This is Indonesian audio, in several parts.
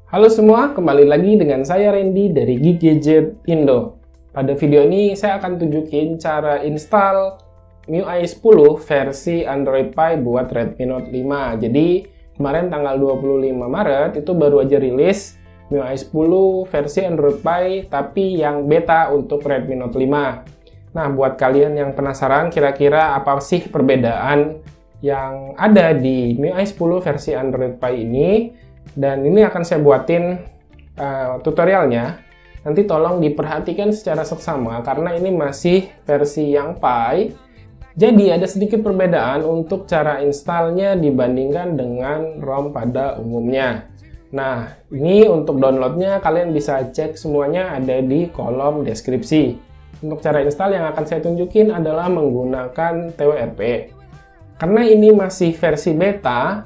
Halo semua, kembali lagi dengan saya Randy dari Geek Gadget Indo. Pada video ini saya akan tunjukin cara install MIUI 10 versi Android Pie buat Redmi Note 5. Jadi kemarin tanggal 25 Maret itu baru aja rilis MIUI 10 versi Android Pie tapi yang beta untuk Redmi Note 5. Nah, buat kalian yang penasaran kira-kira apa sih perbedaan yang ada di MIUI 10 versi Android Pie ini, dan ini akan saya buatin tutorialnya. Nanti tolong diperhatikan secara seksama karena ini masih versi yang Pie. Jadi ada sedikit perbedaan untuk cara installnya dibandingkan dengan ROM pada umumnya. Nah, ini untuk downloadnya kalian bisa cek semuanya ada di kolom deskripsi. Untuk cara install yang akan saya tunjukin adalah menggunakan TWRP. Karena ini masih versi beta,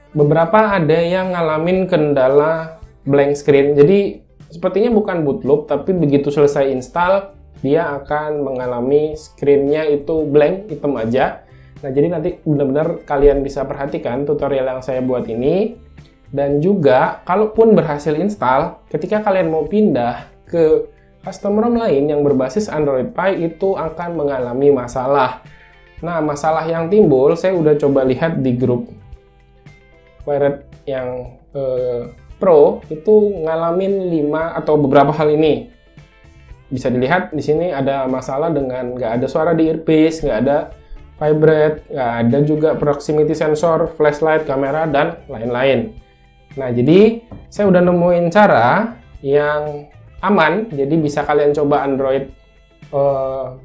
beberapa ada yang ngalamin kendala blank screen. Jadi sepertinya bukan boot loop, tapi begitu selesai install dia akan mengalami screen-nya itu blank, hitam aja. Nah, jadi nanti benar-benar kalian bisa perhatikan tutorial yang saya buat ini. Dan juga kalaupun berhasil install, ketika kalian mau pindah ke custom ROM lain yang berbasis Android Pie itu akan mengalami masalah. Nah, masalah yang timbul saya udah coba lihat di grup Wired yang Pro itu ngalamin 5 atau beberapa hal ini. Bisa dilihat di sini ada masalah dengan nggak ada suara di earpiece, nggak ada vibrate, nggak ada juga proximity sensor, flashlight, kamera, dan lain-lain. Nah, jadi saya udah nemuin cara yang aman, jadi bisa kalian coba Android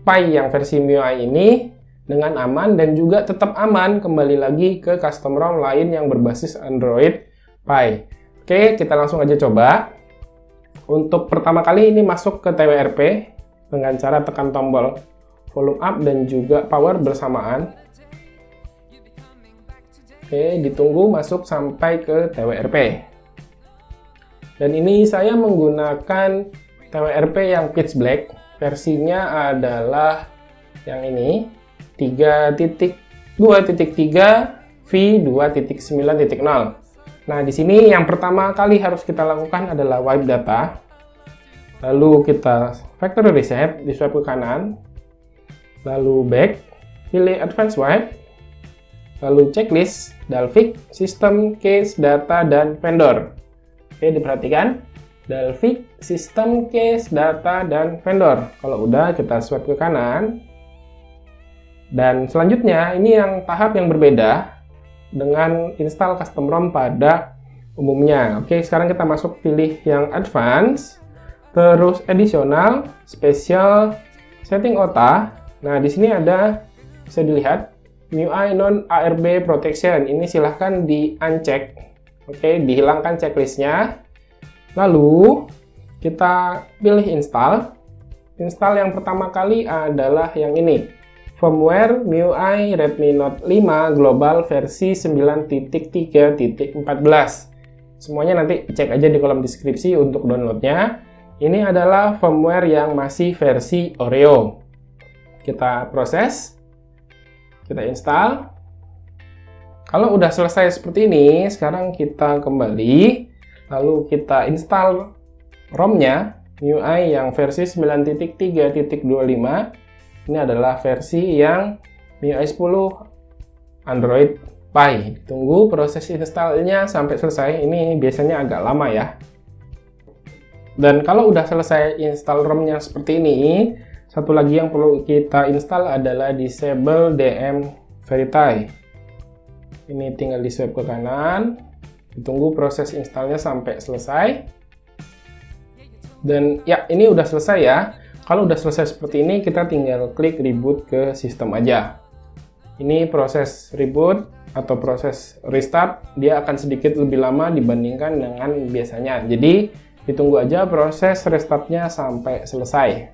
Pie yang versi MIUI ini dengan aman dan juga tetap aman kembali lagi ke custom ROM lain yang berbasis Android Pie. Oke, kita langsung aja coba. Untuk pertama kali ini masuk ke TWRP dengan cara tekan tombol volume up dan juga power bersamaan. Oke, ditunggu masuk sampai ke TWRP. Dan ini saya menggunakan TWRP yang pitch black. Versinya adalah yang ini, 3.2.3 V2.9.0. Nah, di sini yang pertama kali harus kita lakukan adalah wipe data. Lalu kita factory reset, di swipe ke kanan. Lalu back, pilih advanced wipe. Lalu checklist, Dalvik, system, case, data, dan vendor. Oke, diperhatikan. Dalvik, system, case, data, dan vendor. Kalau udah, kita swipe ke kanan. Dan selanjutnya, ini yang tahap yang berbeda dengan install custom ROM pada umumnya. Oke, sekarang kita masuk pilih yang advance, terus additional, special, setting OTA. Nah, di sini ada, bisa dilihat, MIUI non ARB protection. Ini silahkan di uncheck. Oke, dihilangkan checklistnya. Lalu, kita pilih install. Install yang pertama kali adalah yang ini. Firmware MIUI Redmi Note 5 Global versi 9.3.14. Semuanya nanti cek aja di kolom deskripsi untuk downloadnya. Ini adalah firmware yang masih versi Oreo. Kita proses, kita install. Kalau udah selesai seperti ini, sekarang kita kembali, lalu kita install ROM-nya MIUI yang versi 9.3.25. Ini adalah versi yang MIUI 10 Android Pie. Tunggu proses installnya sampai selesai. Ini biasanya agak lama ya. Dan kalau udah selesai install ROM-nya seperti ini, satu lagi yang perlu kita install adalah disable DM Verify. Ini tinggal di swipe ke kanan. Ditunggu proses installnya sampai selesai. Dan ya, ini udah selesai ya. Kalau udah selesai seperti ini, kita tinggal klik reboot ke sistem aja. Ini proses reboot atau proses restart, dia akan sedikit lebih lama dibandingkan dengan biasanya. Jadi, ditunggu aja proses restartnya sampai selesai.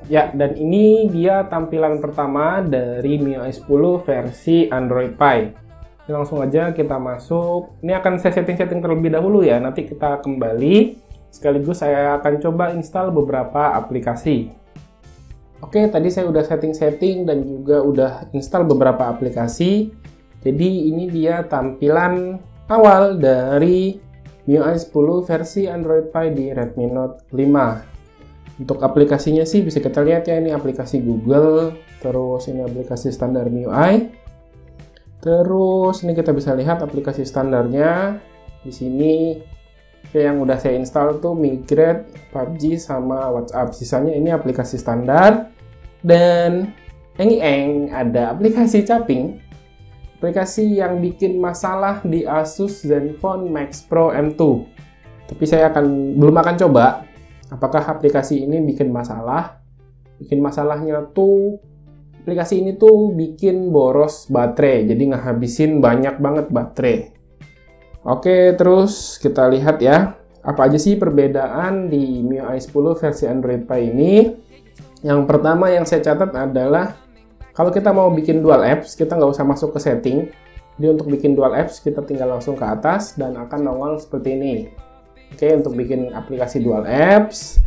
Ya, dan ini dia tampilan pertama dari MIUI 10 versi Android Pie. Langsung aja kita masuk. Ini akan saya setting-setting terlebih dahulu ya, nanti kita kembali. Sekaligus saya akan coba install beberapa aplikasi. Oke, tadi saya udah setting-setting dan juga udah install beberapa aplikasi. Jadi ini dia tampilan awal dari MIUI 10 versi Android Pie di Redmi Note 5. Untuk aplikasinya sih bisa kita lihat ya, ini aplikasi Google, terus ini aplikasi standar MIUI. Terus ini kita bisa lihat aplikasi standarnya. Di sini yang udah saya install tuh Migrate, PUBG sama WhatsApp. Sisanya ini aplikasi standar. Dan ada aplikasi Caping. Aplikasi yang bikin masalah di Asus Zenfone Max Pro M2. Tapi saya belum akan coba apakah aplikasi ini bikin masalah. Bikin masalahnya tuh aplikasi ini tuh bikin boros baterai, jadi ngehabisin banyak banget baterai. Oke, terus kita lihat ya, apa aja sih perbedaan di MIUI 10 versi Android Pie ini. Yang pertama yang saya catat adalah kalau kita mau bikin dual apps, kita nggak usah masuk ke setting. Jadi untuk bikin dual apps, kita tinggal langsung ke atas dan akan nongol seperti ini. Oke, untuk bikin aplikasi dual apps.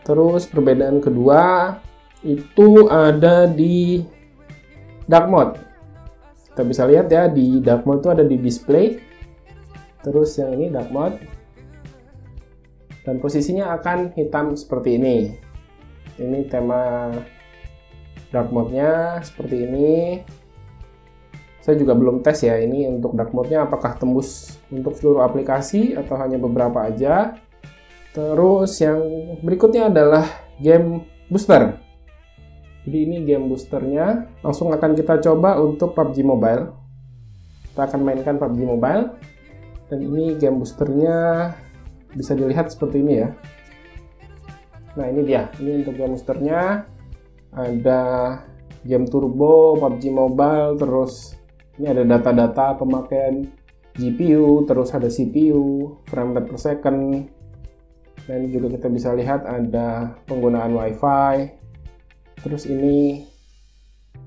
Terus perbedaan kedua, itu ada di dark mode. Kita bisa lihat ya, di dark mode itu ada di display. Terus yang ini dark mode. Dan posisinya akan hitam seperti ini. Ini tema dark mode-nya seperti ini. Saya juga belum tes ya ini untuk dark mode-nya apakah tembus untuk seluruh aplikasi atau hanya beberapa aja. Terus yang berikutnya adalah game booster. Jadi ini game boosternya. Langsung akan kita coba untuk PUBG Mobile. Kita akan mainkan PUBG Mobile. Dan ini game boosternya bisa dilihat seperti ini ya. Nah ini dia. Ini untuk game boosternya. Ada game turbo, PUBG Mobile, terus ini ada data-data pemakaian GPU, terus ada CPU, frame rate per second. Dan juga kita bisa lihat ada penggunaan WiFi. Terus ini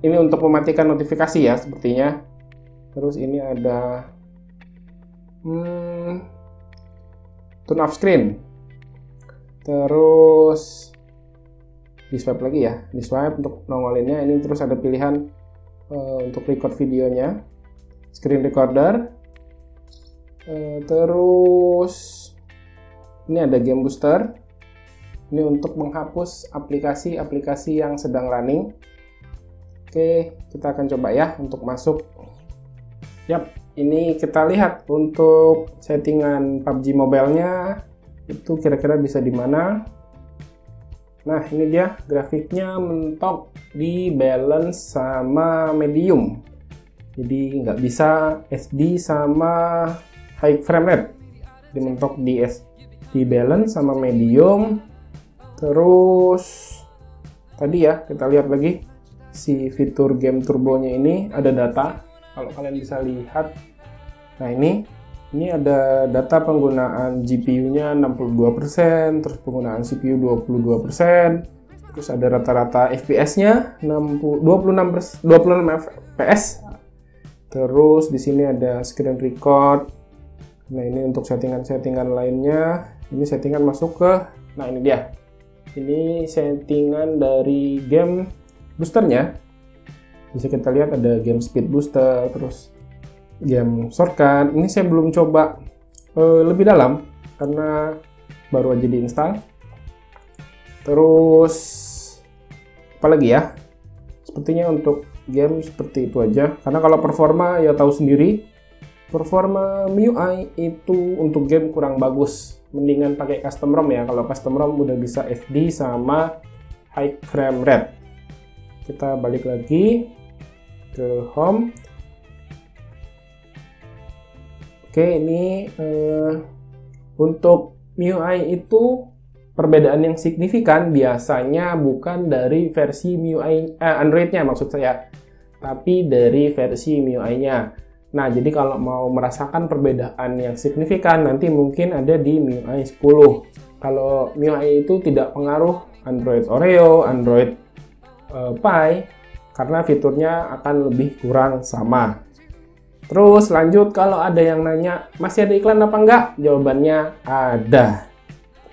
untuk mematikan notifikasi ya sepertinya. Terus ini ada turn off screen. Terus di swipe lagi ya, di swipe untuk nongolinnya. Ini terus ada pilihan untuk record videonya, screen recorder. Terus ini ada game booster. Ini untuk menghapus aplikasi-aplikasi yang sedang running. Oke, kita akan coba ya untuk masuk. Yap, ini kita lihat untuk settingan PUBG Mobile-nya itu kira-kira bisa di mana. Nah, ini dia grafiknya mentok di balance sama medium. Jadi nggak bisa SD sama high frame rate. Jadi mentok di balance sama medium. Terus tadi ya kita lihat lagi si fitur game turbonya ini ada data. Kalau kalian bisa lihat, nah ini ada data penggunaan GPU-nya 62%, terus penggunaan CPU 22%, terus ada rata-rata FPS-nya 26 FPS. Terus di sini ada screen record. Nah, ini untuk settingan-settingan lainnya. Ini settingan masuk ke, nah ini dia. Ini settingan dari game boosternya. Bisa kita lihat ada game speed booster, terus game shortcut. Ini saya belum coba lebih dalam karena baru aja diinstal. Terus apa lagi ya? Sepertinya untuk game seperti itu aja. Karena kalau performa ya tahu sendiri, performa MIUI itu untuk game kurang bagus. Mendingan pakai custom ROM ya. Kalau custom ROM udah bisa SD sama high frame rate. Kita balik lagi ke home. Oke, ini untuk MIUI itu perbedaan yang signifikan biasanya bukan dari versi MIUI Android-nya maksud saya, tapi dari versi MIUI-nya. Nah, jadi kalau mau merasakan perbedaan yang signifikan nanti mungkin ada di MIUI 10. Kalau MIUI itu tidak pengaruh Android Oreo, Android Pie, karena fiturnya akan lebih kurang sama. Terus lanjut, kalau ada yang nanya, masih ada iklan apa enggak? Jawabannya ada.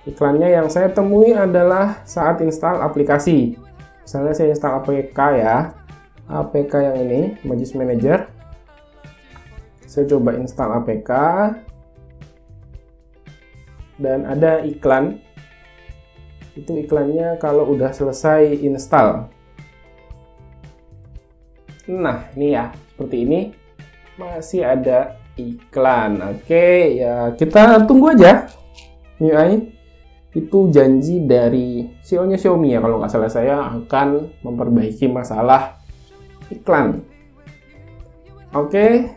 Iklannya yang saya temui adalah saat install aplikasi. Misalnya saya install APK ya, APK yang ini, Magisk Manager. Saya coba install APK. dan ada iklan. Itu iklannya kalau udah selesai install. Nah, ini ya, seperti ini. Masih ada iklan. Oke, ya kita tunggu aja. MIUI itu janji dari CEO-nya Xiaomi ya, kalau nggak salah saya akan memperbaiki masalah iklan. Oke,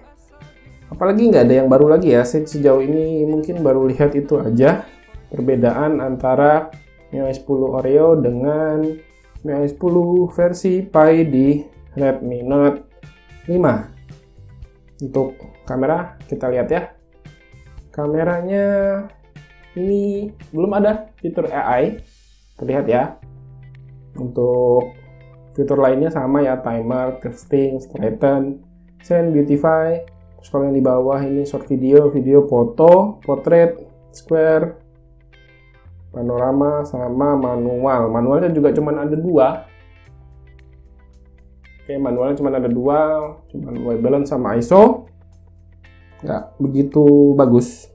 apalagi nggak ada yang baru lagi ya. Sejauh ini mungkin baru lihat itu aja perbedaan antara MIUI 10 Oreo dengan MIUI 10 versi Pi di Redmi Note 5. Untuk kamera kita lihat ya. Kameranya ini belum ada fitur AI, terlihat ya. Untuk fitur lainnya sama ya, timer, testing, straighten, send, beautify. Terus kalau yang di bawah ini short video, video, foto, portrait, square, panorama, sama manual. Manualnya juga cuma ada 2. Oke, manualnya cuma ada 2, cuma white balance sama ISO. Nggak begitu bagus.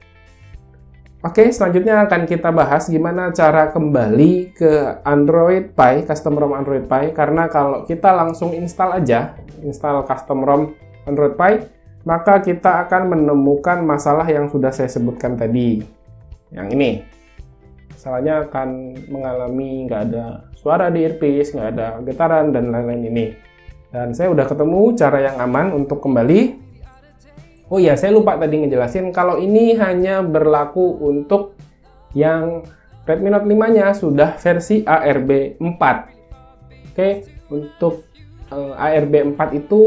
Oke, selanjutnya akan kita bahas gimana cara kembali ke Android Pie, custom ROM Android Pie. Karena kalau kita langsung install aja, install custom ROM Android Pie, maka kita akan menemukan masalah yang sudah saya sebutkan tadi. Yang ini, masalahnya akan mengalami nggak ada suara di earpiece, nggak ada getaran, dan lain-lain ini. Dan saya udah ketemu cara yang aman untuk kembali. Oh iya, saya lupa tadi ngejelasin kalau ini hanya berlaku untuk yang Redmi Note 5-nya sudah versi ARB 4. Oke, untuk ARB 4 itu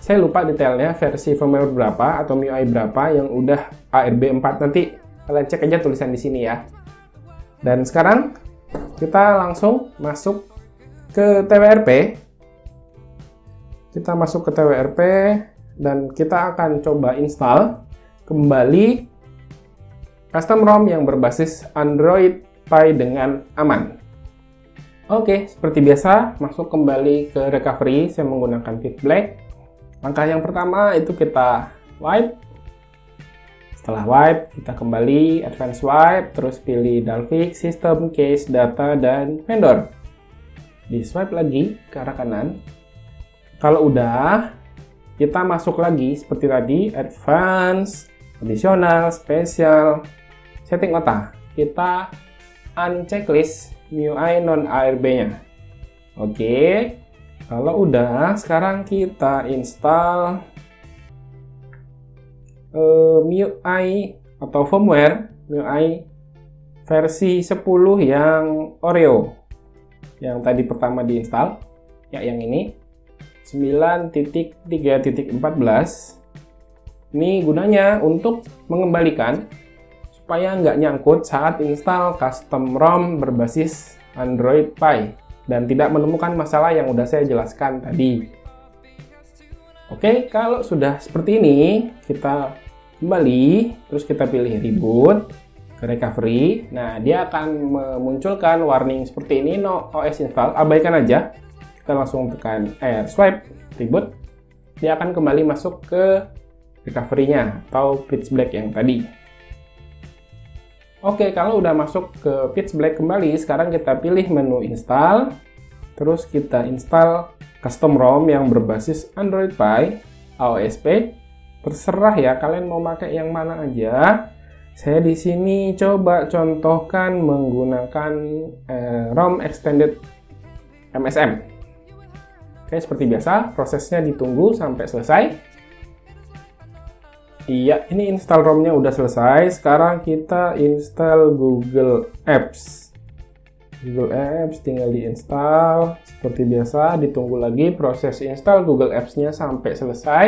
saya lupa detailnya versi firmware berapa atau MIUI berapa yang udah ARB 4. Nanti kalian cek aja tulisan di sini ya. Dan sekarang kita langsung masuk ke TWRP. Kita masuk ke TWRP. Dan kita akan coba install kembali custom ROM yang berbasis Android Pie dengan aman. Oke, seperti biasa, masuk kembali ke recovery. Saya menggunakan Fit Black. Langkah yang pertama itu kita wipe. Setelah wipe, kita kembali advance wipe, terus pilih Dalvik, System, Case, Data, dan Vendor. Di swipe lagi ke arah kanan. Kalau udah, kita masuk lagi seperti tadi, advance, additional, special, setting OTA. Kita unchecklist MIUI non-ARB-nya. Oke, kalau udah, sekarang kita install MIUI atau firmware MIUI versi 10 yang Oreo. Yang tadi pertama diinstal, ya yang ini. 9.3.14. Ini gunanya untuk mengembalikan supaya nggak nyangkut saat install custom ROM berbasis Android Pie dan tidak menemukan masalah yang udah saya jelaskan tadi. Oke, kalau sudah seperti ini, kita kembali, terus kita pilih reboot ke recovery. Nah, dia akan memunculkan warning seperti ini, no OS install, abaikan aja. Kita langsung tekan swipe reboot, dia akan kembali masuk ke recovery-nya atau pitch black yang tadi. Oke, kalau udah masuk ke pitch black kembali, sekarang kita pilih menu install, terus kita install custom ROM yang berbasis Android Pie AOSP. Terserah ya, kalian mau pakai yang mana aja. Saya di sini coba contohkan menggunakan ROM extended MSM. Oke, seperti biasa, prosesnya ditunggu sampai selesai. Iya, ini install ROM-nya udah selesai. Sekarang kita install Google Apps. Google Apps tinggal diinstal. Seperti biasa, ditunggu lagi proses install Google Apps-nya sampai selesai.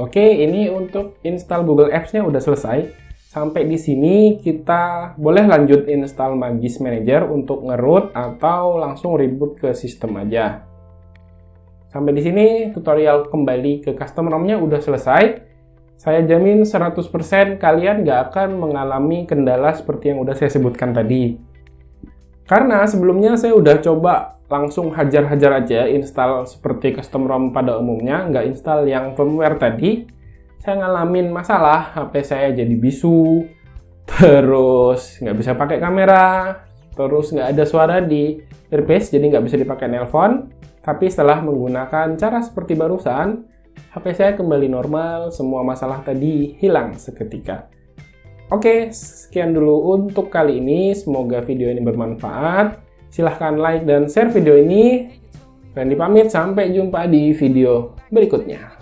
Oke, ini untuk install Google Apps-nya udah selesai. Sampai di sini kita boleh lanjut install Magisk Manager untuk nge-root atau langsung reboot ke sistem aja. Sampai di sini tutorial kembali ke custom ROM-nya udah selesai. Saya jamin 100% kalian nggak akan mengalami kendala seperti yang udah saya sebutkan tadi. Karena sebelumnya saya udah coba langsung hajar-hajar aja install seperti custom ROM pada umumnya, nggak install yang firmware tadi. Saya ngalamin masalah, HP saya jadi bisu, terus nggak bisa pakai kamera, terus nggak ada suara di earpiece, jadi nggak bisa dipakai nelpon. Tapi setelah menggunakan cara seperti barusan, HP saya kembali normal, semua masalah tadi hilang seketika. Oke, sekian dulu untuk kali ini. Semoga video ini bermanfaat. Silahkan like dan share video ini. Randy pamit, sampai jumpa di video berikutnya.